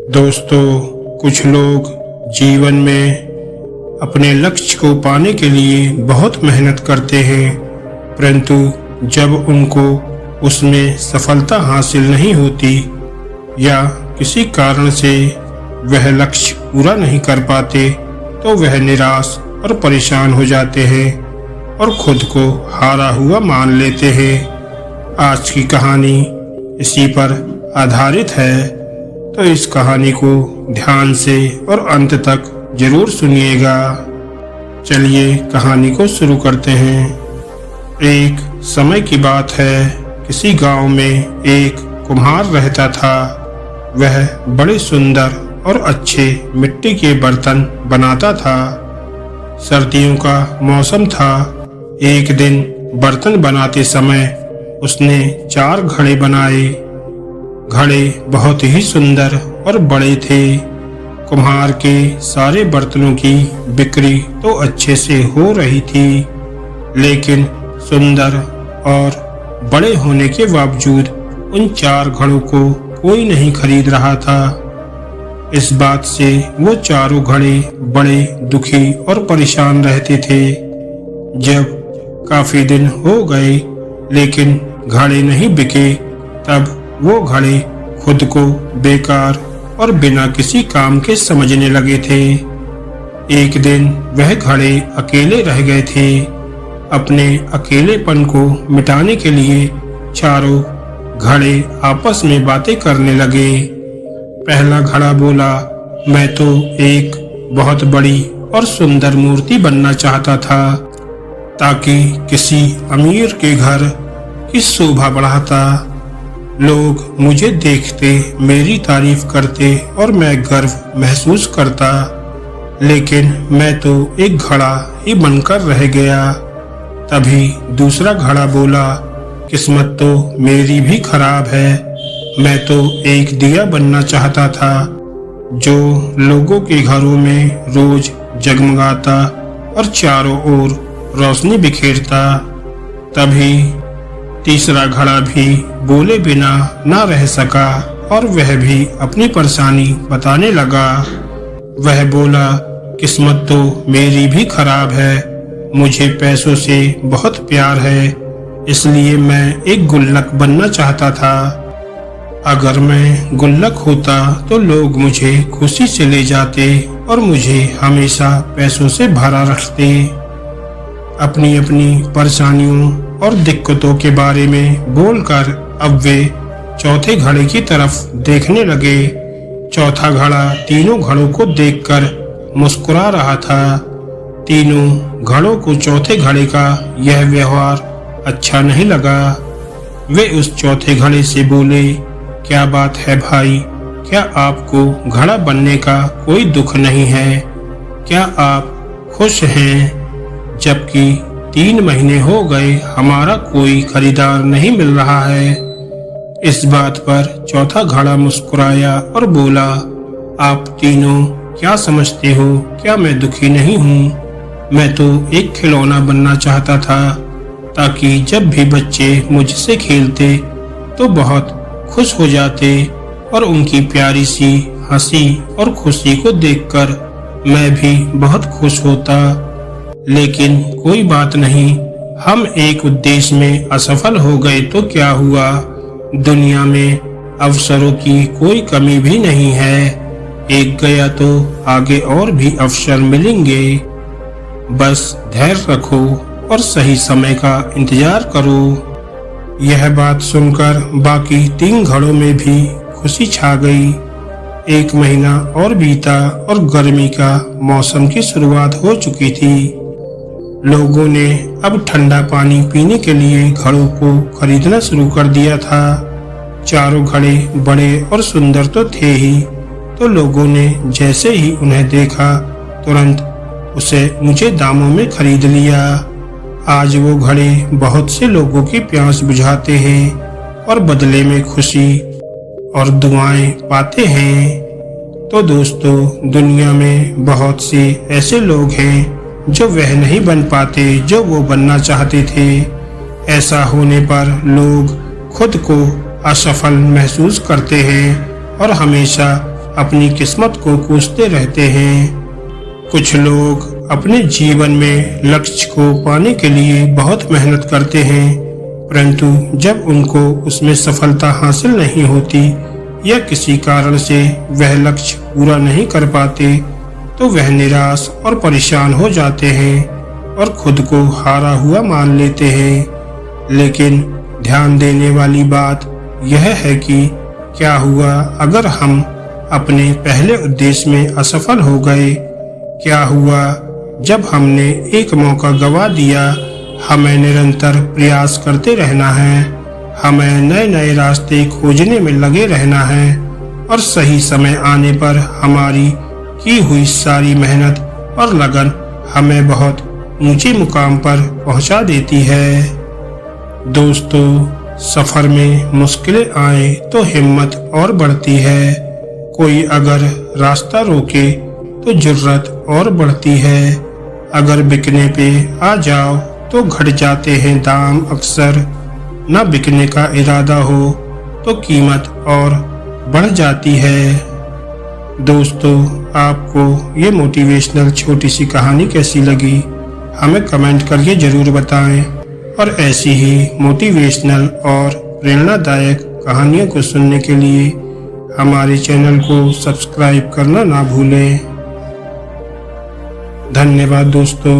दोस्तों, कुछ लोग जीवन में अपने लक्ष्य को पाने के लिए बहुत मेहनत करते हैं, परंतु जब उनको उसमें सफलता हासिल नहीं होती या किसी कारण से वह लक्ष्य पूरा नहीं कर पाते तो वह निराश और परेशान हो जाते हैं और खुद को हारा हुआ मान लेते हैं। आज की कहानी इसी पर आधारित है, तो इस कहानी को ध्यान से और अंत तक जरूर सुनिएगा। चलिए कहानी को शुरू करते हैं। एक समय की बात है, किसी गांव में एक कुम्हार रहता था। वह बड़े सुंदर और अच्छे मिट्टी के बर्तन बनाता था। सर्दियों का मौसम था। एक दिन बर्तन बनाते समय उसने 4 घड़े बनाए। घड़े बहुत ही सुंदर और बड़े थे। कुम्हार के सारे बर्तनों की बिक्री तो अच्छे से हो रही थी, लेकिन सुंदर और बड़े होने के बावजूद उन 4 घड़ों को कोई नहीं खरीद रहा था। इस बात से वो चारों घड़े बड़े दुखी और परेशान रहते थे। जब काफी दिन हो गए लेकिन घड़े नहीं बिके, तब वो घड़े खुद को बेकार और बिना किसी काम के समझने लगे थे। एक दिन वह घड़े अकेले रह गए थे। अपने अकेलेपन को मिटाने के लिए चारों घड़े आपस में बातें करने लगे। पहला घड़ा बोला, मैं तो एक बहुत बड़ी और सुंदर मूर्ति बनना चाहता था, ताकि किसी अमीर के घर की शोभा बढ़ाता। लोग मुझे देखते, मेरी तारीफ करते और मैं गर्व महसूस करता। लेकिन मैं तो एक घड़ा ही बनकर रह गया। तभी दूसरा घड़ा बोला, किस्मत तो मेरी भी खराब है। मैं तो एक दिया बनना चाहता था, जो लोगों के घरों में रोज जगमगाता और चारों ओर रोशनी बिखेरता। तभी तीसरा घड़ा भी बोले बिना ना रह सका और वह भी अपनी परेशानी बताने लगा। वह बोला, किस्मत तो मेरी भी खराब है। मुझे पैसों से बहुत प्यार है, इसलिए मैं एक गुल्लक बनना चाहता था। अगर मैं गुल्लक होता तो लोग मुझे खुशी से ले जाते और मुझे हमेशा पैसों से भरा रखते। अपनी अपनी परेशानियों और दिक्कतों के बारे में बोलकर अब वे चौथे घड़े की तरफ देखने लगे। चौथा घड़ा तीनों घड़ों को देखकर मुस्कुरा रहा था। तीनों घड़ों को चौथे घड़े का यह व्यवहार अच्छा नहीं लगा। वे उस चौथे घड़े से बोले, क्या बात है भाई, क्या आपको घड़ा बनने का कोई दुख नहीं है? क्या आप खुश हैं? जबकि 3 महीने हो गए हमारा कोई खरीदार नहीं मिल रहा है। इस बात पर चौथा घड़ा मुस्कुराया और बोला, आप तीनों क्या समझते हो? क्या मैं दुखी नहीं हूँ? मैं तो एक खिलौना बनना चाहता था, ताकि जब भी बच्चे मुझसे खेलते तो बहुत खुश हो जाते और उनकी प्यारी सी हंसी और खुशी को देखकर मैं भी बहुत खुश होता। लेकिन कोई बात नहीं, हम एक उद्देश्य में असफल हो गए तो क्या हुआ? दुनिया में अवसरों की कोई कमी भी नहीं है। एक गया तो आगे और भी अवसर मिलेंगे। बस धैर्य रखो और सही समय का इंतजार करो। यह बात सुनकर बाकी 3 घड़ों में भी खुशी छा गई। 1 महीना और बीता और गर्मी का मौसम की शुरुआत हो चुकी थी। लोगों ने अब ठंडा पानी पीने के लिए घड़ों को खरीदना शुरू कर दिया था। चारों घड़े बड़े और सुंदर तो थे ही, तो लोगों ने जैसे ही उन्हें देखा तुरंत उसे ऊंचे दामों में खरीद लिया। आज वो घड़े बहुत से लोगों की प्यास बुझाते हैं और बदले में खुशी और दुआएं पाते हैं। तो दोस्तों, दुनिया में बहुत से ऐसे लोग हैं जो वह नहीं बन पाते जो वो बनना चाहते थे। ऐसा होने पर लोग खुद को असफल महसूस करते हैं और हमेशा अपनी किस्मत को कोसते रहते हैं। कुछ लोग अपने जीवन में लक्ष्य को पाने के लिए बहुत मेहनत करते हैं, परंतु जब उनको उसमें सफलता हासिल नहीं होती या किसी कारण से वह लक्ष्य पूरा नहीं कर पाते तो वह निराश और परेशान हो जाते हैं और खुद को हारा हुआ मान लेते हैं। लेकिन ध्यान देने वाली बात यह है कि क्या हुआ अगर हम अपने पहले उद्देश्य में असफल हो गए? क्या हुआ जब हमने एक मौका गवा दिया? हमें निरंतर प्रयास करते रहना है, हमें नए नए रास्ते खोजने में लगे रहना है और सही समय आने पर हमारी की हुई सारी मेहनत और लगन हमें बहुत ऊंचे मुकाम पर पहुंचा देती है। दोस्तों, सफर में मुश्किलें आए तो हिम्मत और बढ़ती है। कोई अगर रास्ता रोके तो जुर्रत और बढ़ती है। अगर बिकने पे आ जाओ तो घट जाते हैं दाम अक्सर। न बिकने का इरादा हो तो कीमत और बढ़ जाती है। दोस्तों, आपको ये मोटिवेशनल छोटी सी कहानी कैसी लगी हमें कमेंट करके जरूर बताएं और ऐसी ही मोटिवेशनल और प्रेरणादायक कहानियों को सुनने के लिए हमारे चैनल को सब्सक्राइब करना ना भूलें। धन्यवाद दोस्तों।